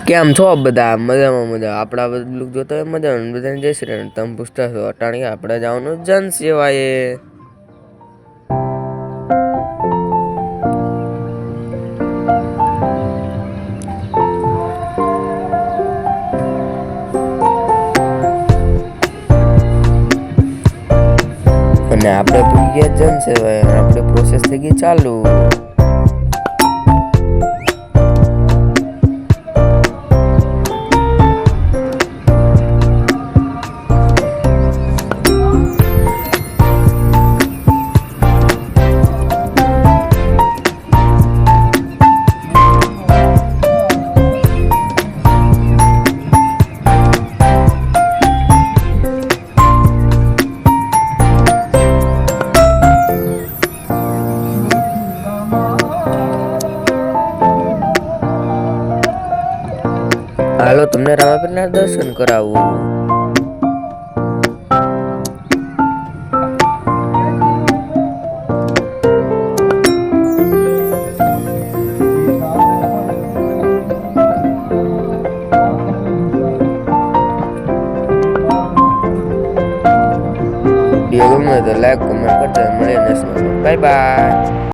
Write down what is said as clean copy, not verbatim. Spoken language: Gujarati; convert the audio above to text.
કેમ છો બધા? મજામાં મજા. આપણા લુક જોતા હોય મજામાં બધાને જય શ્રી રામ. તમે પૂછતા છો અટાણી આપણે જવાનું જન સેવાએ. અને આપણે પૂરી ગયા જન સેવાએ. આપણે પ્રોસેસ થઈ ગઈ ચાલુ. હાલો તમને રામાપીરના દર્શન કરાવું. વિડીયો ગમે તો લાઈક કમેન્ટ કરતા મળીએ નેક્સ્ટ બાય બાય.